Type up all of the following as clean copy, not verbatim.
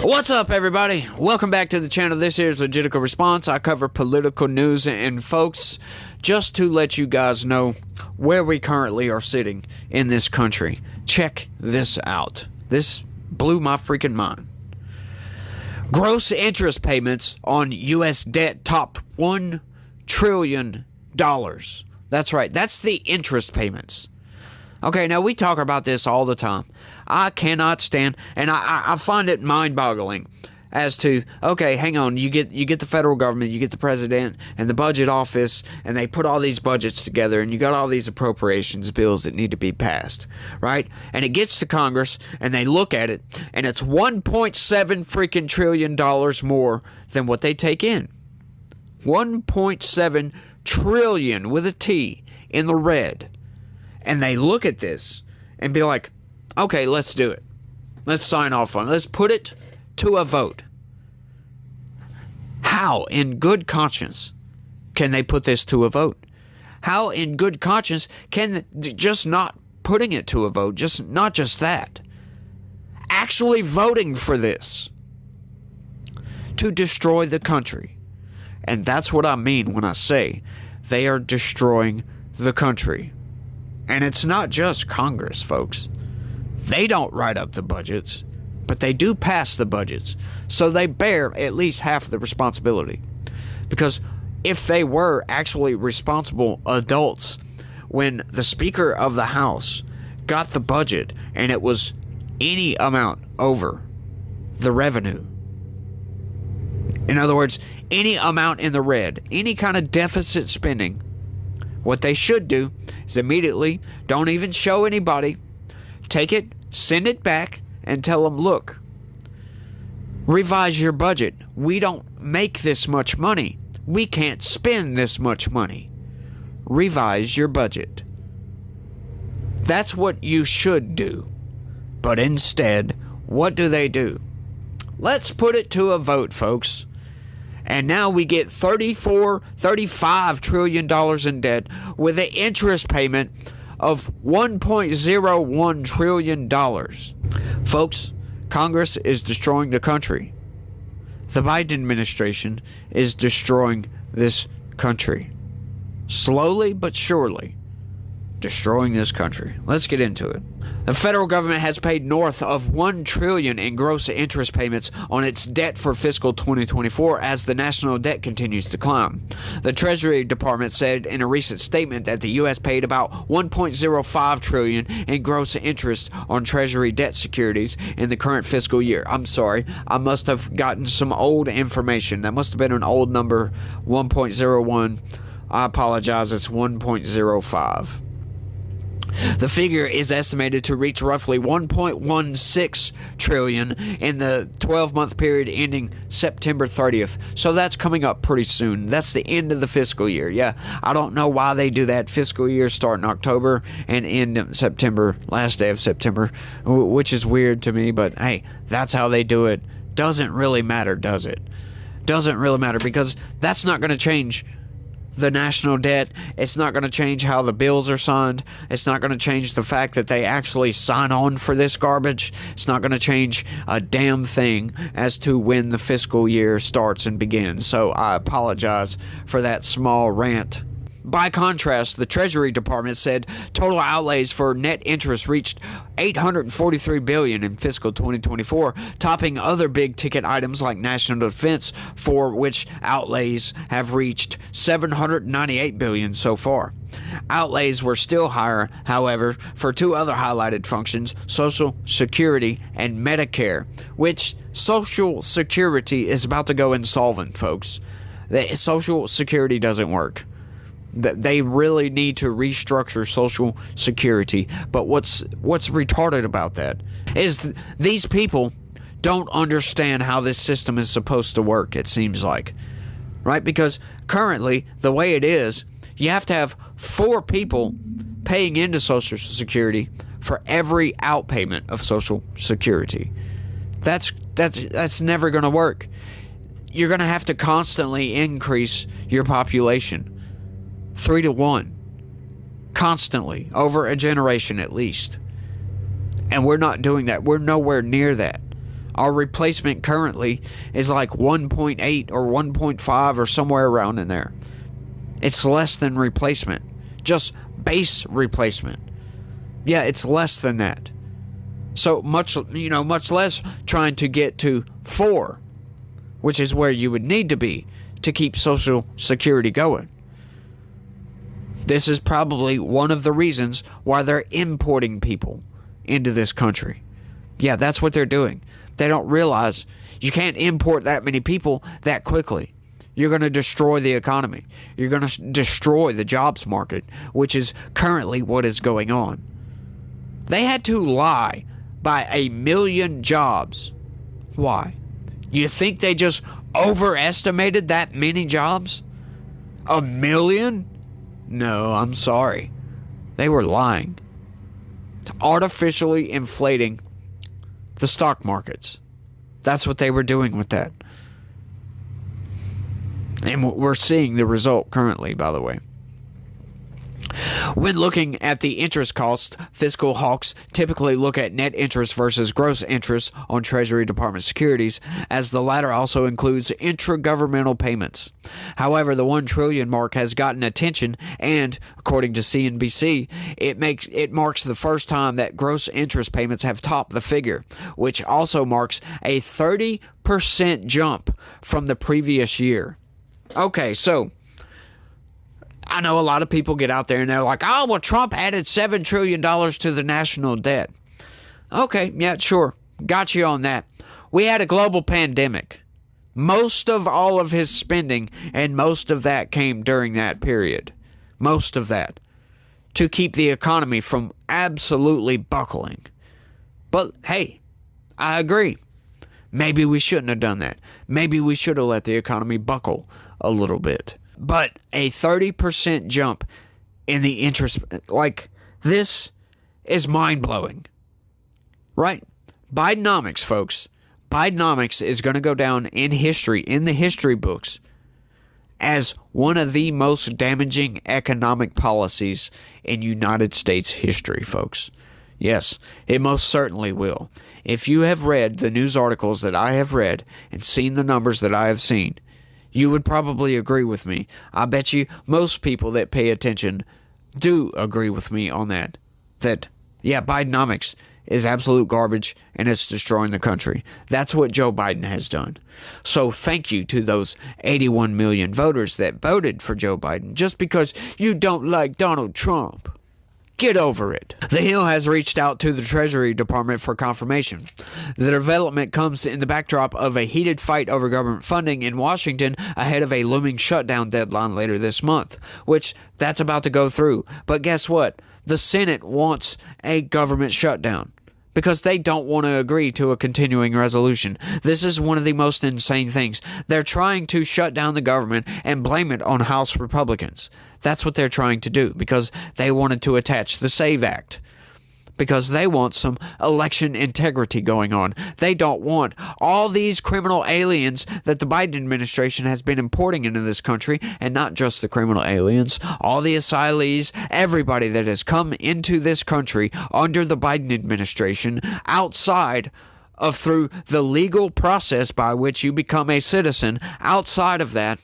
What's up, everybody? Welcome back to the channel. This here is Legitical Response. I cover political news, and folks, just to let you guys know where we currently are sitting in this country, check this out. This blew my freaking mind. Gross interest payments on U.S. debt top $1 trillion. That's right. That's the interest payments. Okay, now we talk about this all the time. I cannot stand, and I find it mind-boggling as to, okay, hang on, you get the federal government, you get the president and the budget office, and they put all these budgets together, and you got all these appropriations bills that need to be passed, right? And it gets to Congress, and they look at it, and it's 1.7 freaking trillion dollars more than what they take in. 1.7 trillion with a T in the red. And they look at this and be like, okay, let's do it. Let's sign off on it. Let's put it to a vote. How, in good conscience, can they put this to a vote? How, in good conscience, can just not putting it to a vote, not just that, actually voting for this to destroy the country? And that's what I mean when I say they are destroying the country. And it's not just Congress, folks. They don't write up the budgets, but they do pass the budgets. So they bear at least half of the responsibility. Because if they were actually responsible adults, when the Speaker of the House got the budget and it was any amount over the revenue, in other words, any amount in the red, any kind of deficit spending, what they should do is immediately, don't even show anybody, take it, send it back, and tell them, look, revise your budget. We don't make this much money. We can't spend this much money. Revise your budget. That's what you should do. But instead, what do? Let's put it to a vote, folks. And now we get $35 trillion in debt with an interest payment of $1.01 trillion. Folks, Congress is destroying the country. The Biden administration is destroying this country. Slowly but surely, destroying this country. Let's get into it. The federal government has paid north of $1 trillion in gross interest payments on its debt for fiscal 2024 as the national debt continues to climb. The Treasury Department said in a recent statement that the U.S. paid about $1.05 trillion in gross interest on Treasury debt securities in the current fiscal year. I'm sorry, I must have gotten some old information. That must have been an old number, 1.01. I apologize, it's 1.05. The figure is estimated to reach roughly $1.16 trillion in the 12-month period ending September 30th. So that's coming up pretty soon. That's the end of the fiscal year. Yeah, I don't know why they do that. Fiscal year start in October and end in September, last day of September, which is weird to me. But hey, that's how they do it. Doesn't really matter, does it? Doesn't really matter, because that's not going to change the national debt. It's not going to change how the bills are signed. It's not going to change the fact that they actually sign on for this garbage. It's not going to change a damn thing as to when the fiscal year starts and begins. So I apologize for that small rant. By contrast, the Treasury Department said total outlays for net interest reached $843 billion in fiscal 2024, topping other big-ticket items like national defense, for which outlays have reached $798 billion so far. Outlays were still higher, however, for two other highlighted functions, Social Security and Medicare, which Social Security is about to go insolvent, folks. The Social Security doesn't work. They really need to restructure Social Security. But what's retarded about that is these people don't understand how this system is supposed to work, it seems like. Right? Because currently, the way it is, you have to have 4 people paying into Social Security for every outpayment of Social Security. That's never going to work. You're going to have to constantly increase your population. 3 to 1, constantly, over a generation at least. And we're not doing that. We're nowhere near that. Our replacement currently is like 1.8 or 1.5 or somewhere around in there. It's less than replacement. Just base replacement. Yeah, it's less than that. So much less trying to get to 4, which is where you would need to be to keep Social Security going. This is probably one of the reasons why they're importing people into this country. Yeah, that's what they're doing. They don't realize you can't import that many people that quickly. You're going to destroy the economy. You're going to destroy the jobs market, which is currently what is going on. They had to lie by 1 million jobs. Why? You think they just overestimated that many jobs? 1 million? No, I'm sorry. They were lying. It's artificially inflating the stock markets. That's what they were doing with that. And we're seeing the result currently, by the way. When looking at the interest costs, fiscal hawks typically look at net interest versus gross interest on Treasury Department securities, as the latter also includes intragovernmental payments. However, the $1 trillion mark has gotten attention, and according to CNBC, it marks the first time that gross interest payments have topped the figure, which also marks a 30% jump from the previous year. Okay, so I know a lot of people get out there and they're like, oh, well, Trump added $7 trillion to the national debt. Okay, yeah, sure. Got you on that. We had a global pandemic. Most of all of his spending, and most of that came during that period. Most of that. To keep the economy from absolutely buckling. But, hey, I agree. Maybe we shouldn't have done that. Maybe we should have let the economy buckle a little bit. But a 30% jump in the interest, like, this is mind-blowing. Right? Bidenomics, folks. Bidenomics is going to go down in history, in the history books, as one of the most damaging economic policies in United States history, folks. Yes, it most certainly will. If you have read the news articles that I have read and seen the numbers that I have seen, you would probably agree with me. I bet you most people that pay attention do agree with me on that. That, yeah, Bidenomics is absolute garbage and it's destroying the country. That's what Joe Biden has done. So thank you to those 81 million voters that voted for Joe Biden just because you don't like Donald Trump. Get over it. The Hill has reached out to the Treasury Department for confirmation. The development comes in the backdrop of a heated fight over government funding in Washington ahead of a looming shutdown deadline later this month, which that's about to go through. But guess what? The Senate wants a government shutdown because they don't want to agree to a continuing resolution. This is one of the most insane things. They're trying to shut down the government and blame it on House Republicans. That's what they're trying to do because they wanted to attach the SAVE Act. Because they want some election integrity going on. They don't want all these criminal aliens that the Biden administration has been importing into this country, and not just the criminal aliens, all the asylees, everybody that has come into this country under the Biden administration outside of through the legal process by which you become a citizen. Outside of that,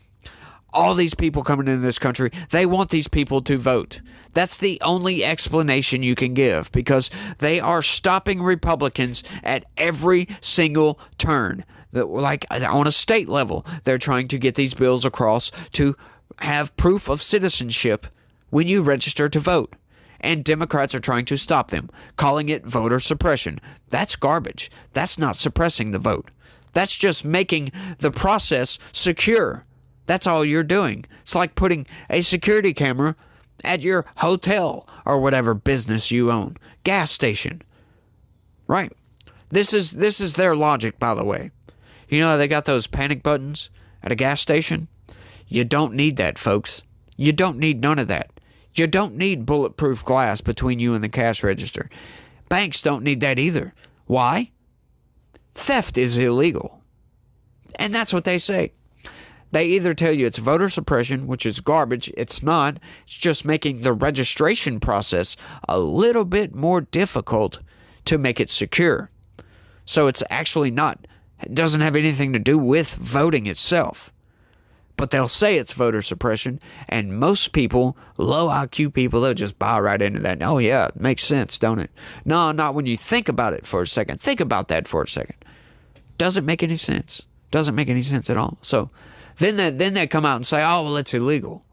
all these people coming into this country, they want these people to vote. That's the only explanation you can give because they are stopping Republicans at every single turn. Like on a state level, they're trying to get these bills across to have proof of citizenship when you register to vote. And Democrats are trying to stop them, calling it voter suppression. That's garbage. That's not suppressing the vote. That's just making the process secure. That's all you're doing. It's like putting a security camera at your hotel or whatever business you own. Gas station. Right. This is their logic, by the way. You know how they got those panic buttons at a gas station? You don't need that, folks. You don't need none of that. You don't need bulletproof glass between you and the cash register. Banks don't need that either. Why? Theft is illegal. And that's what they say. They either tell you it's voter suppression, which is garbage. It's not. It's just making the registration process a little bit more difficult to make it secure. So it's actually not, it doesn't have anything to do with voting itself. But they'll say it's voter suppression, and most people, low IQ people, they'll just buy right into that. Oh yeah, it makes sense, don't it? No, not when you think about it for a second. Think about that for a second. Doesn't make any sense. Doesn't make any sense at all. So then they come out and say, oh, well, it's illegal.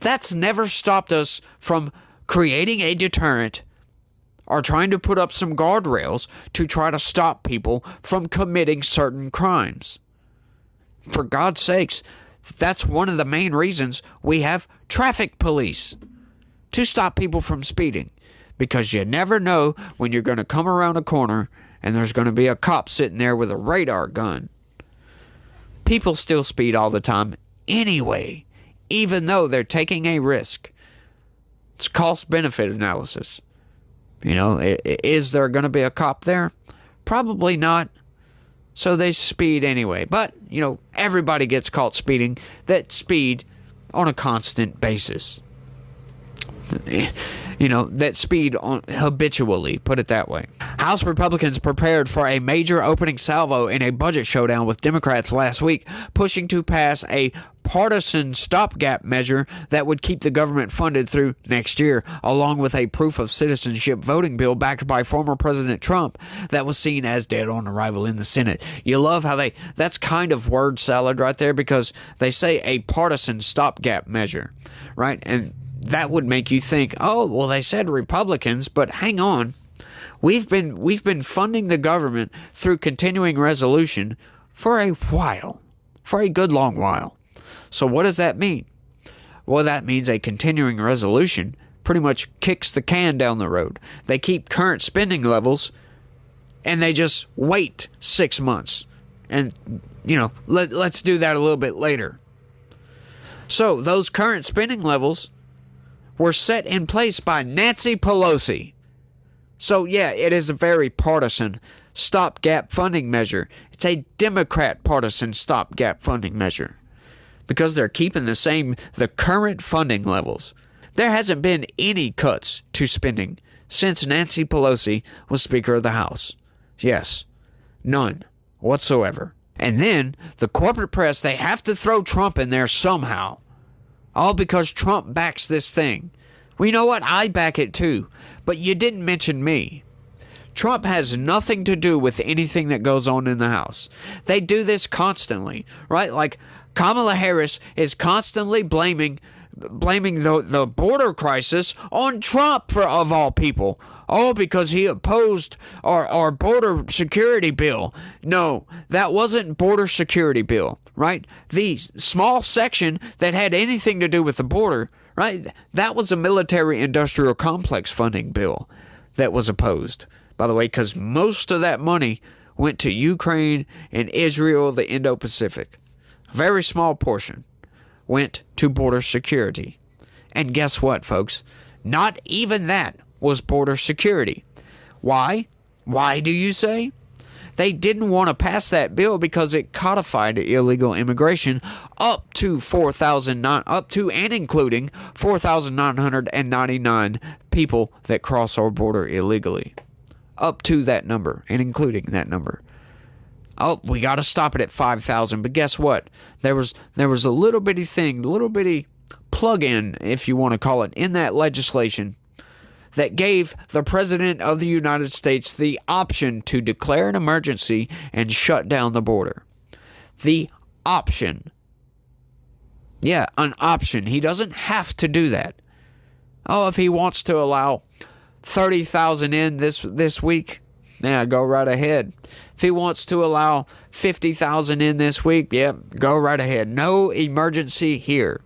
That's never stopped us from creating a deterrent or trying to put up some guardrails to try to stop people from committing certain crimes. For God's sakes, that's one of the main reasons we have traffic police, to stop people from speeding, because you never know when you're going to come around a corner and there's going to be a cop sitting there with a radar gun. People still speed all the time anyway, even though they're taking a risk. It's cost-benefit analysis. You know, is there going to be a cop there? Probably not. So they speed anyway. But, you know, everybody gets caught speeding that speed on a constant basis. You know, that speed on habitually, put it that way. House Republicans prepared for a major opening salvo in a budget showdown with Democrats last week, pushing to pass a partisan stopgap measure that would keep the government funded through next year, along with a proof of citizenship voting bill backed by former President Trump that was seen as dead on arrival in the Senate. You love how that's kind of word salad right there, because they say a partisan stopgap measure, right? And that would make you think, oh, well, they said Republicans, but hang on. We've been funding the government through continuing resolution for a while, for a good long while. So what does that mean? Well, that means a continuing resolution pretty much kicks the can down the road. They keep current spending levels, and they just wait 6 months. And, you know, let's do that a little bit later. So those current spending levels were set in place by Nancy Pelosi. So yeah, it is a very partisan stopgap funding measure. It's a Democrat partisan stopgap funding measure, because they're keeping the current funding levels. There hasn't been any cuts to spending since Nancy Pelosi was Speaker of the House. Yes, none whatsoever. And then the corporate press, they have to throw Trump in there somehow. All because Trump backs this thing. Well, you know what? I back it too. But you didn't mention me. Trump has nothing to do with anything that goes on in the House. They do this constantly, right? Like Kamala Harris is constantly blaming the border crisis on Trump, of all people. Oh, because he opposed our border security bill. No, that wasn't border security bill, right? The small section that had anything to do with the border, right? That was a military-industrial complex funding bill that was opposed, by the way, because most of that money went to Ukraine and Israel, the Indo-Pacific. A very small portion went to border security. And guess what, folks? Not even that was border security. Why? Why do you say? They didn't want to pass that bill because it codified illegal immigration up to and including 4,999 people that cross our border illegally. Up to that number and including that number. Oh, we got to stop it at 5,000. But guess what? There was a little bitty plug-in, if you want to call it, in that legislation that gave the President of the United States the option to declare an emergency and shut down the border. The option. Yeah, an option. He doesn't have to do that. Oh, if he wants to allow 30,000 in this week, yeah, go right ahead. If he wants to allow 50,000 in this week, yeah, go right ahead. No emergency here.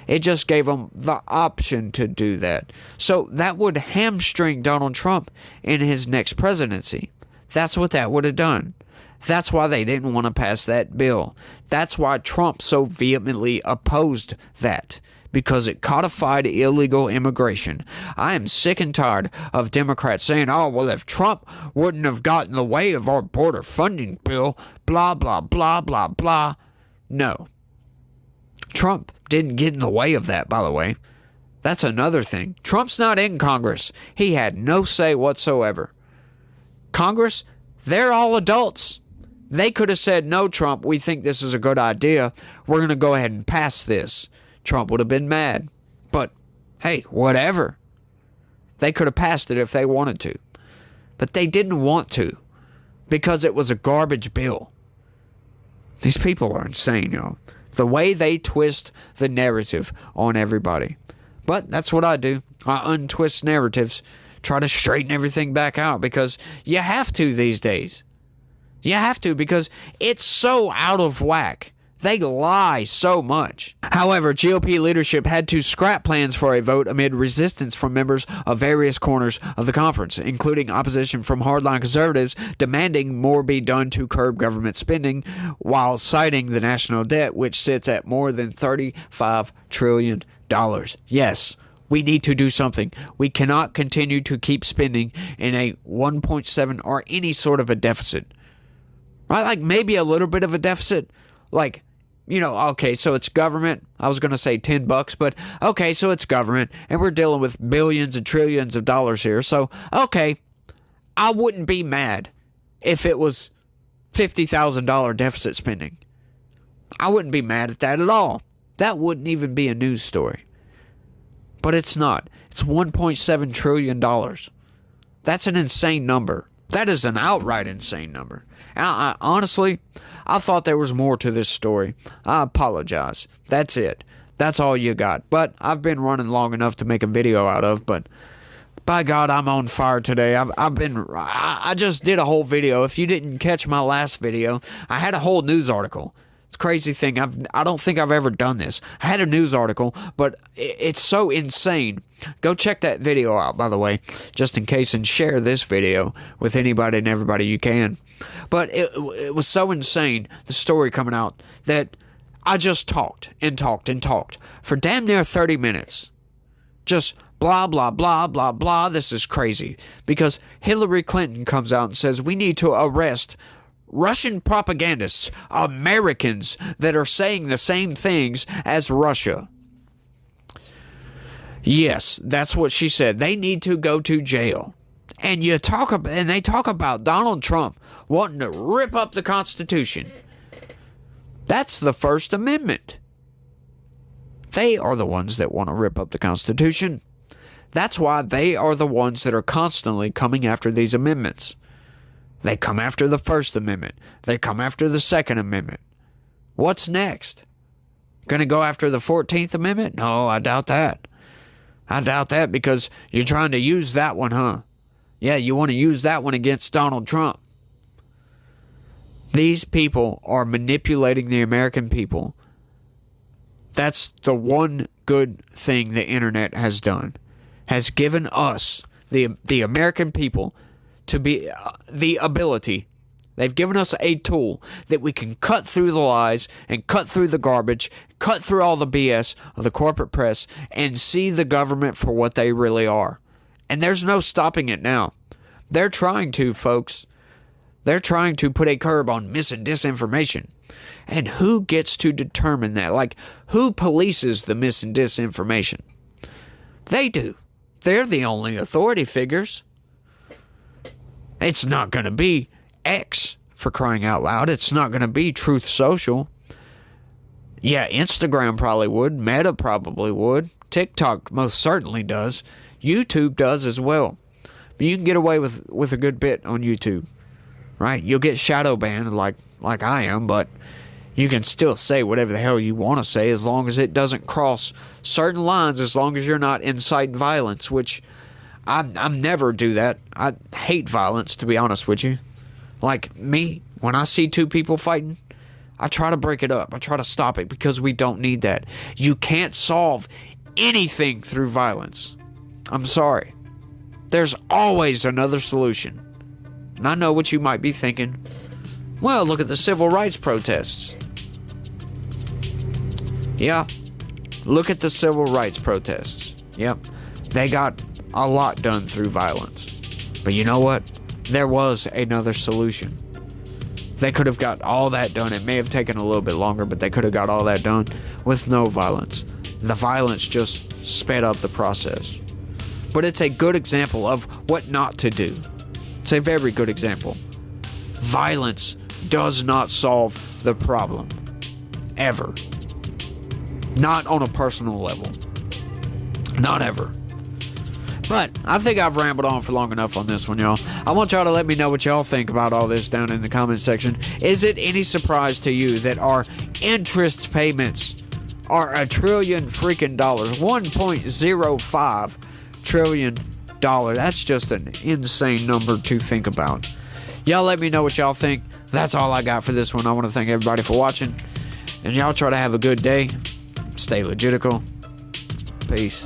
It just gave them the option to do that. So that would hamstring Donald Trump in his next presidency. That's what that would have done. That's why they didn't want to pass that bill. That's why Trump so vehemently opposed that, because it codified illegal immigration. I am sick and tired of Democrats saying, oh, well, if Trump wouldn't have gotten in the way of our border funding bill, blah, blah, blah, blah, blah. No. Trump didn't get in the way of that, by the way. That's another thing. Trump's not in Congress. He had no say whatsoever. Congress, They're all adults. They could have said, no, Trump, we think this is a good idea. We're going to go ahead and pass this. Trump would have been mad. But, hey, whatever. They could have passed it if they wanted to. But they didn't want to because it was a garbage bill. These people are insane, y'all. The way they twist the narrative on everybody. But that's what I do. I untwist narratives. Try to straighten everything back out because you have to these days. You have to because it's so out of whack. They lie so much. However, GOP leadership had to scrap plans for a vote amid resistance from members of various corners of the conference, including opposition from hardline conservatives demanding more be done to curb government spending while citing the national debt, which sits at more than $35 trillion. Yes. We need to do something. We cannot continue to keep spending in a 1.7 or any sort of a deficit. Right? Like maybe a little bit of a deficit. Like, okay, so it's government. I was going to say $10, but okay, so it's government. And we're dealing with billions and trillions of dollars here. So, okay, I wouldn't be mad if it was $50,000 deficit spending. I wouldn't be mad at that at all. That wouldn't even be a news story. But it's not. It's $1.7 trillion. That's an insane number. That is an outright insane number. And honestly, I thought there was more to this story. I apologize. That's it. That's all you got. But I've been running long enough to make a video out of. But by God, I'm on fire today. I just did a whole video. If you didn't catch my last video, I had a whole news article. It's a crazy thing. I don't think I've ever done this. I had a news article, but it's so insane. Go check that video out, by the way, just in case, and share this video with anybody and everybody you can. But it was so insane, the story coming out, that I just talked and talked and talked for damn near 30 minutes. Just blah, blah, blah, blah, blah. This is crazy. Because Hillary Clinton comes out and says we need to arrest Russian propagandists, Americans that are saying the same things as Russia. Yes, that's what she said. They need to go to jail. And they talk about Donald Trump wanting to rip up the Constitution. That's the First Amendment. They are the ones that want to rip up the Constitution. That's why they are the ones that are constantly coming after these amendments. They come after the First Amendment. They come after the Second Amendment. What's next? Gonna go after the 14th Amendment? No, I doubt that. I doubt that because you're trying to use that one, huh? Yeah, you want to use that one against Donald Trump. These people are manipulating the American people. That's the one good thing the internet has done. Has given us, the American people, to be the ability. They've given us a tool that we can cut through the lies and cut through the garbage, cut through all the BS of the corporate press and see the government for what they really are. And there's no stopping it now. They're trying to, folks. They're trying to put a curb on mis and disinformation. And who gets to determine that? Like, who polices the mis and disinformation? They do. They're the only authority figures. It's not going to be X, for crying out loud. It's not going to be Truth Social. Yeah, Instagram probably would. Meta probably would. TikTok most certainly does. YouTube does as well. But you can get away with a good bit on YouTube. Right? You'll get shadow banned like I am, but you can still say whatever the hell you want to say as long as it doesn't cross certain lines, as long as you're not inciting violence, which I never do that. I hate violence, to be honest with you. Like me, when I see two people fighting, I try to break it up. I try to stop it because we don't need that. You can't solve anything through violence. I'm sorry. There's always another solution. And I know what you might be thinking. Well, look at the civil rights protests. Yeah. Look at the civil rights protests. Yep. They got a lot done through violence. But you know what? There was another solution. They could have got all that done. It may have taken a little bit longer, but they could have got all that done with no violence. The violence just sped up the process. But it's a good example of what not to do. It's a very good example. Violence does not solve the problem. Ever. Not on a personal level. Not ever. But I think I've rambled on for long enough on this one, y'all. I want y'all to let me know what y'all think about all this down in the comment section. Is it any surprise to you that our interest payments are $1 trillion freaking dollars? $1.05 trillion. That's just an insane number to think about. Y'all let me know what y'all think. That's all I got for this one. I want to thank everybody for watching. And y'all try to have a good day. Stay legitical. Peace.